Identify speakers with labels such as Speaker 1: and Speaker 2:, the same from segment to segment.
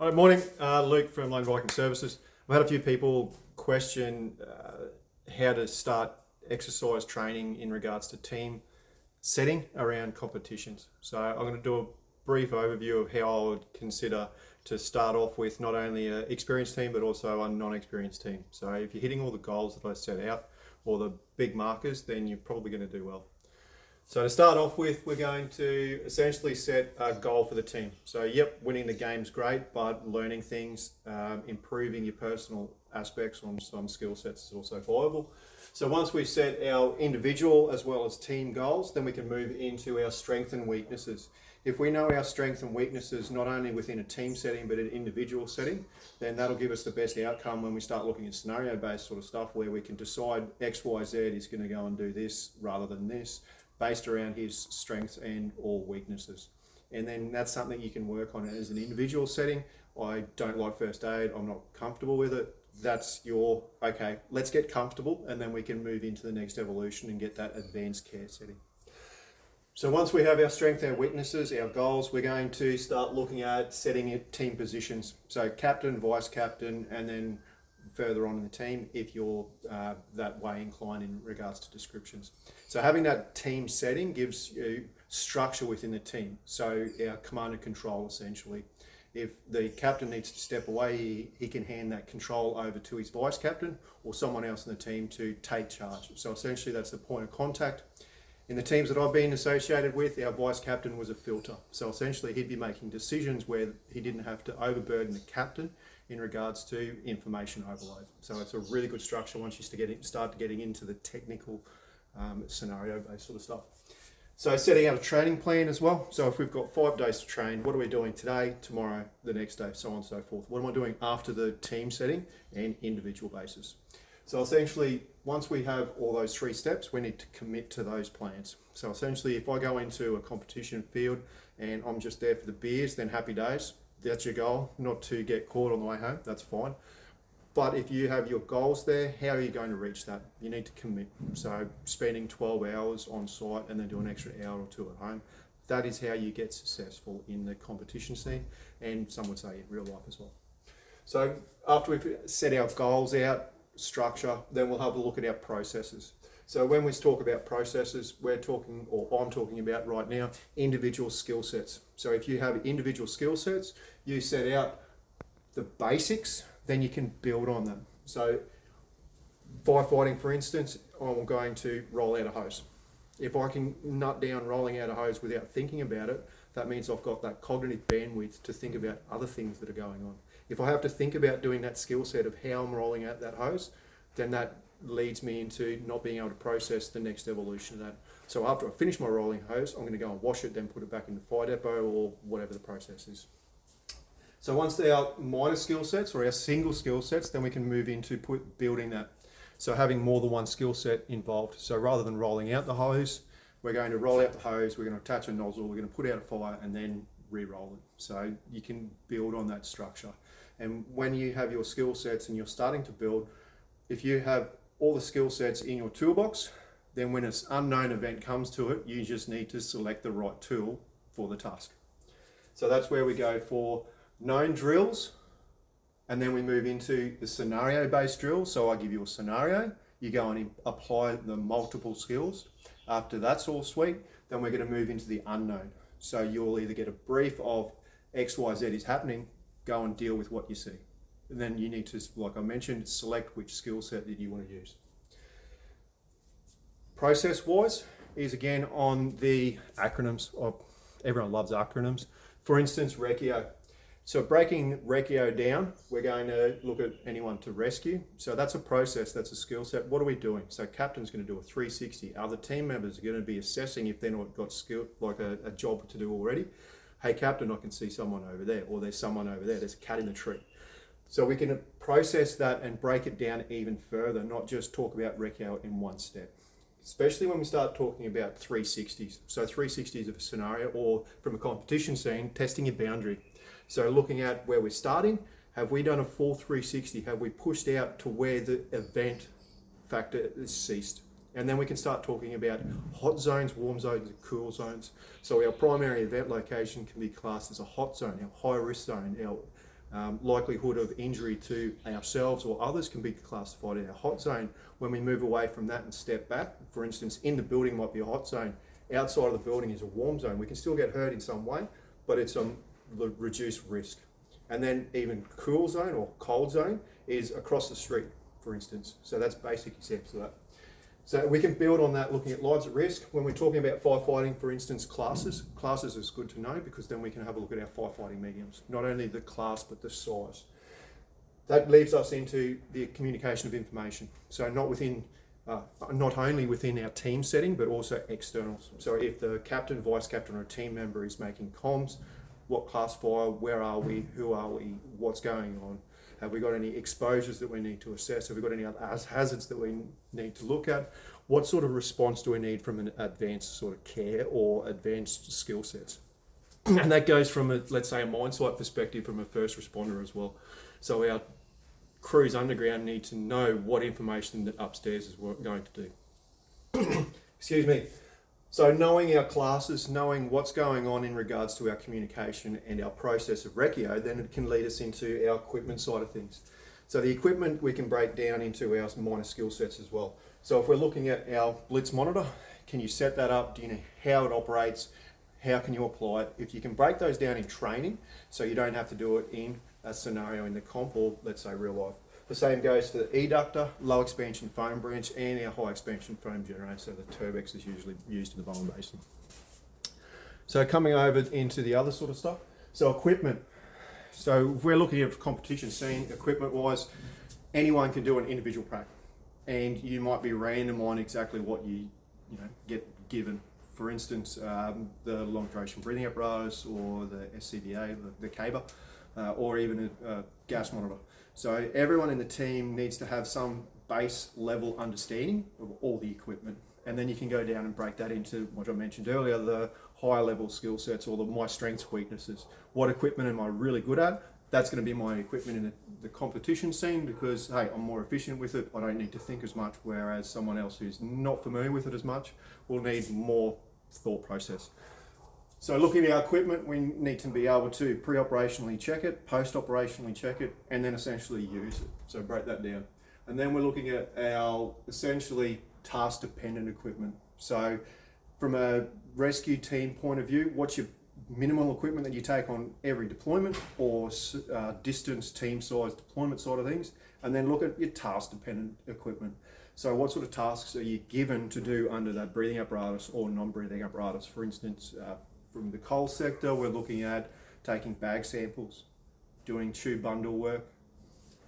Speaker 1: All right, morning. Luke from Lone Viking Services. I've had a few people question how to start exercise training in regards to team setting around competitions. So I'm going to do a brief overview of how I would consider to start off with not only an experienced team but also a non-experienced team. So if you're hitting all the goals that I set out or the big markers, then you're probably going to do well. So to start off with, we're going to essentially set a goal for the team. So yep, winning the game's great, but learning things, improving your personal aspects on some skill sets is also viable. So once we set our individual as well as team goals, then we can move into our strengths and weaknesses. If we know our strengths and weaknesses, not only within a team setting, but an individual setting, then that'll give us the best outcome when we start looking at scenario-based sort of stuff where we can decide X, Y, Z is going to go and do this rather than this, based around his strengths and or weaknesses. And then that's something you can work on as an individual setting. I don't like first aid, I'm not comfortable with it. That's your, okay, let's get comfortable and then we can move into the next evolution and get that advanced care setting. So once we have our strengths, our weaknesses, our goals, we're going to start looking at setting team positions. So captain, vice captain, and then further on in the team if you're that way inclined in regards to descriptions. So having that team setting gives you structure within the team. So our command and control essentially. If the captain needs to step away, he can hand that control over to his vice captain or someone else in the team to take charge. So essentially that's the point of contact. In the teams that I've been associated with, our vice captain was a filter. So essentially he'd be making decisions where he didn't have to overburden the captain in regards to information overload. So it's a really good structure once you start getting into the technical scenario-based sort of stuff. So setting out a training plan as well. So if we've got 5 days to train, what are we doing today, tomorrow, the next day, so on and so forth? What am I doing after the team setting and individual basis? So essentially, once we have all those 3 steps, we need to commit to those plans. So essentially, if I go into a competition field and I'm just there for the beers, then happy days. That's your goal, not to get caught on the way home, that's fine. But if you have your goals there, how are you going to reach that? You need to commit. So spending 12 hours on site and then do an extra hour or 2 at home, that is how you get successful in the competition scene and some would say in real life as well. So after we've set our goals out, structure, then we'll have a look at our processes. So when we talk about processes, we're talking, or I'm talking about right now, individual skill sets. So if you have individual skill sets, you set out the basics, then you can build on them. So firefighting, for instance, I'm going to roll out a hose. If I can nut down rolling out a hose without thinking about it, that means I've got that cognitive bandwidth to think about other things that are going on. If I have to think about doing that skill set of how I'm rolling out that hose, then that leads me into not being able to process the next evolution of that. So after I finish my rolling hose, I'm going to go and wash it, then put it back in the fire depot or whatever the process is. So once they are minor skill sets or our single skill sets, then we can move into building that. So having more than one skill set involved. So rather than rolling out the hose, we're going to roll out the hose, we're going to attach a nozzle, we're going to put out a fire and then re-roll it. So you can build on that structure. And when you have your skill sets and you're starting to build, if you have all the skill sets in your toolbox, then when an unknown event comes to it, you just need to select the right tool for the task. So that's where we go for known drills, and then we move into the scenario-based drills. So I give you a scenario, you go and apply the multiple skills. After that's all sweet, then we're going to move into the unknown. So you'll either get a brief of X, Y, Z is happening, go and deal with what you see. And then you need to, like I mentioned, select which skill set that you want to use. Process-wise is again on the acronyms. Everyone loves acronyms. For instance, RECIO. So breaking RECIO down, we're going to look at anyone to rescue. So that's a process, that's a skill set. What are we doing? So captain's going to do a 360. Other team members are going to be assessing if they're not got skill, like a job to do already. Hey captain, I can see someone over there, or there's someone over there, there's a cat in the tree. So we can process that and break it down even further, not just talk about RECIO in one step. Especially when we start talking about 360s. So 360s of a scenario, or from a competition scene, testing your boundary. So looking at where we're starting, have we done a full 360? Have we pushed out to where the event factor is ceased? And then we can start talking about hot zones, warm zones, and cool zones. So our primary event location can be classed as a hot zone, our high risk zone, our likelihood of injury to ourselves or others can be classified in our hot zone. When we move away from that and step back, for instance, in the building might be a hot zone, outside of the building is a warm zone. We can still get hurt in some way, but it's on the reduced risk. And then even cool zone or cold zone is across the street, for instance. So that's basic examples of that. So we can build on that looking at lives at risk. When we're talking about firefighting, for instance, classes is good to know because then we can have a look at our firefighting mediums, not only the class, but the size. That leads us into the communication of information. So not only within our team setting, but also externals. So if the captain, vice captain, or a team member is making comms, what class fire, where are we, who are we, what's going on? Have we got any exposures that we need to assess? Have we got any other hazards that we need to look at? What sort of response do we need from an advanced sort of care or advanced skill sets? And that goes from, let's say, a mine site perspective from a first responder as well. So our crews underground need to know what information that upstairs is going to do. Excuse me. So knowing our classes, knowing what's going on in regards to our communication and our process of reccio, then it can lead us into our equipment side of things. So the equipment we can break down into our minor skill sets as well. So if we're looking at our blitz monitor, can you set that up? Do you know how it operates? How can you apply it? If you can break those down in training, so you don't have to do it in a scenario in the comp or let's say real life. The same goes for the eductor, low expansion foam branch, and our high expansion foam generator. So the Turbex is usually used in the Bowen basin. So coming over into the other sort of stuff. So equipment. So if we're looking at competition scene, equipment wise, anyone can do an individual prac, and you might be random on exactly what you get given. For instance, the long duration breathing apparatus or the SCBA, the CABA, or even a gas monitor. So everyone in the team needs to have some base level understanding of all the equipment, and then you can go down and break that into what I mentioned earlier, the higher level skill sets or my strengths, weaknesses. What equipment am I really good at? That's going to be my equipment in the competition scene because, hey, I'm more efficient with it. I don't need to think as much, whereas someone else who's not familiar with it as much will need more thought process. So looking at our equipment, we need to be able to pre-operationally check it, post-operationally check it, and then essentially use it. So break that down. And then we're looking at our essentially task-dependent equipment. So from a rescue team point of view, what's your minimal equipment that you take on every deployment or distance team size deployment side of things? And then look at your task-dependent equipment. So what sort of tasks are you given to do under that breathing apparatus or non-breathing apparatus? For instance, from the coal sector, we're looking at taking bag samples, doing tube bundle work,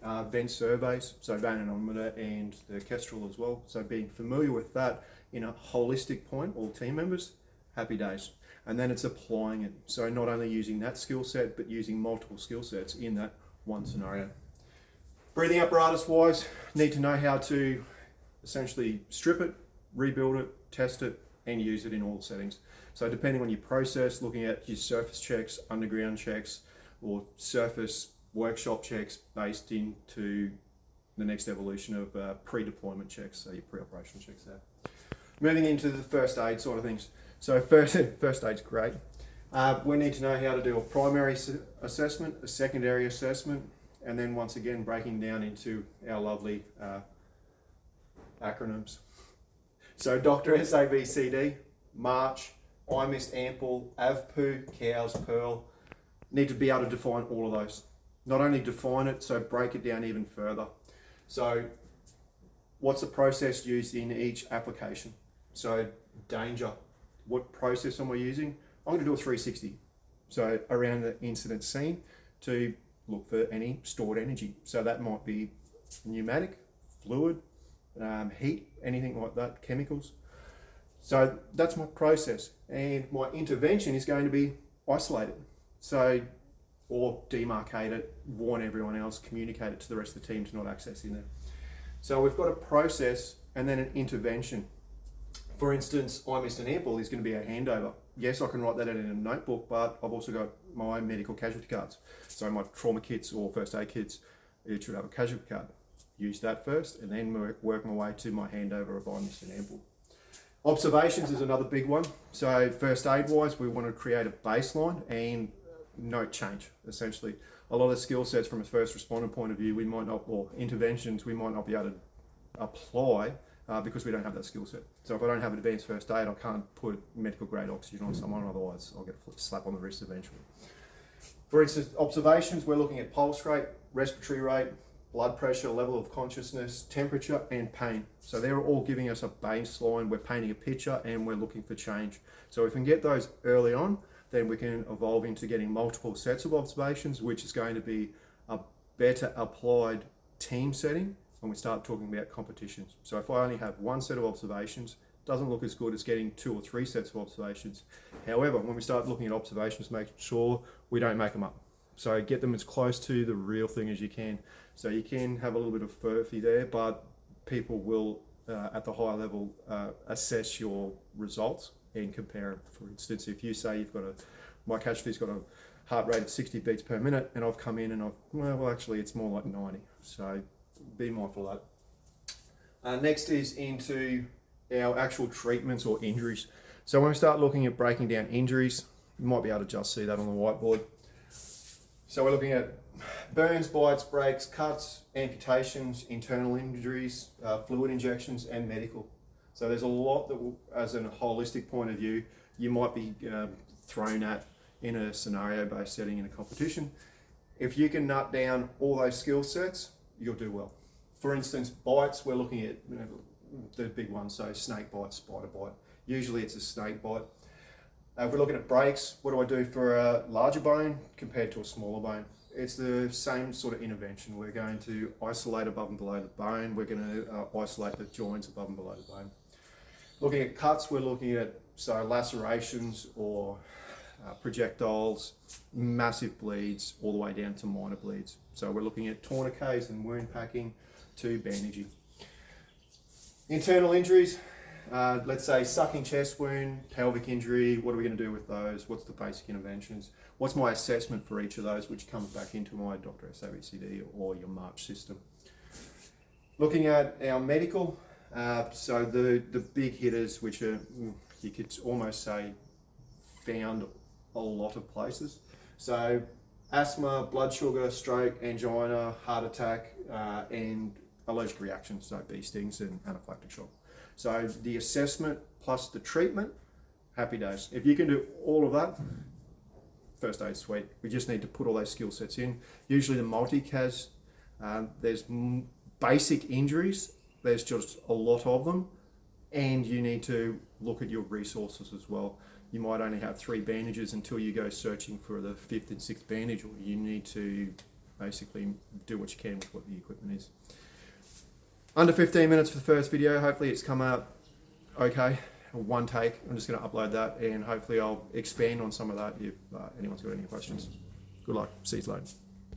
Speaker 1: vent surveys, so vanometer and the Kestrel as well. So being familiar with that in a holistic point, all team members, happy days. And then it's applying it. So not only using that skill set, but using multiple skill sets in that one scenario. Breathing apparatus wise, need to know how to essentially strip it, rebuild it, test it, and use it in all settings. So depending on your process, looking at your surface checks, underground checks, or surface workshop checks based into the next evolution of pre-deployment checks, so your pre-operational checks there. Moving into the first aid sort of things. So first aid's great. We need to know how to do a primary assessment, a secondary assessment, and then once again breaking down into our lovely acronyms. So Dr. SABCD, March, IMIST, Ample, AVPU, COWS, Pearl, need to be able to define all of those. Not only define it, so break it down even further. So what's the process used in each application? So danger, what process am I using? I'm going to do a 360. So around the incident scene to look for any stored energy. So that might be pneumatic, fluid, heat, anything like that, chemicals. So that's my process, and my intervention is going to be isolated. So, or demarcate it, warn everyone else, communicate it to the rest of the team to not access in there. So we've got a process and then an intervention. For instance, IMIST and Ample is going to be a handover. Yes, I can write that in a notebook, but I've also got my medical casualty cards. So my trauma kits or first aid kits, it should have a casualty card. Use that first and then work my way to my handover of IMIST and Ample. Observations is another big one. So first aid wise, we want to create a baseline and note change. Essentially, a lot of skill sets from a first responder point of view, we might not, or interventions, we might not be able to apply because we don't have that skill set. So if I don't have advanced first aid, I can't put medical grade oxygen on someone, otherwise I'll get a slap on the wrist eventually. For instance, observations, we're looking at pulse rate, respiratory rate, blood pressure, level of consciousness, temperature, and pain. So they're all giving us a baseline. We're painting a picture and we're looking for change. So if we can get those early on, then we can evolve into getting multiple sets of observations, which is going to be a better applied team setting when we start talking about competitions. So if I only have one set of observations, it doesn't look as good as getting 2 or 3 sets of observations. However, when we start looking at observations, make sure we don't make them up. So get them as close to the real thing as you can. So you can have a little bit of furphy there, but people will, at the higher level, assess your results and compare them. For instance, if you say you've got my casualty's got a heart rate of 60 beats per minute, and I've come in and well, actually it's more like 90. So be mindful of that. Next is into our actual treatments or injuries. So when we start looking at breaking down injuries, you might be able to just see that on the whiteboard. So we're looking at burns, bites, breaks, cuts, amputations, internal injuries, fluid injections, and medical. So there's a lot that, as a holistic point of view, you might be thrown at in a scenario-based setting in a competition. If you can nut down all those skill sets, you'll do well. For instance, bites, we're looking at the big ones, so snake bite, spider bite. Usually it's a snake bite. If we're looking at breaks, what do I do for a larger bone compared to a smaller bone? It's the same sort of intervention. We're going to isolate above and below the bone. We're going to isolate the joints above and below the bone. Looking at cuts, we're looking at lacerations or projectiles, massive bleeds, all the way down to minor bleeds. So we're looking at tourniquets and wound packing to bandaging. Internal injuries, let's say sucking chest wound, pelvic injury, what are we going to do with those? What's the basic interventions? What's my assessment for each of those, which comes back into my Dr. SABCD or your March system. Looking at our medical, so the big hitters, which are, you could almost say, found a lot of places. So asthma, blood sugar, stroke, angina, heart attack, and allergic reactions, so bee stings and anaphylactic shock. So the assessment plus the treatment, happy days. If you can do all of that, first aid sweet. We just need to put all those skill sets in. Usually the multi-CAS, there's basic injuries, there's just a lot of them, and you need to look at your resources as well. You might only have 3 bandages until you go searching for the 5th and 6th bandage, or you need to basically do what you can with what the equipment is. Under 15 minutes for the first video. Hopefully it's come out okay. One take. I'm just going to upload that, and hopefully I'll expand on some of that if anyone's got any questions. Good luck. See you later.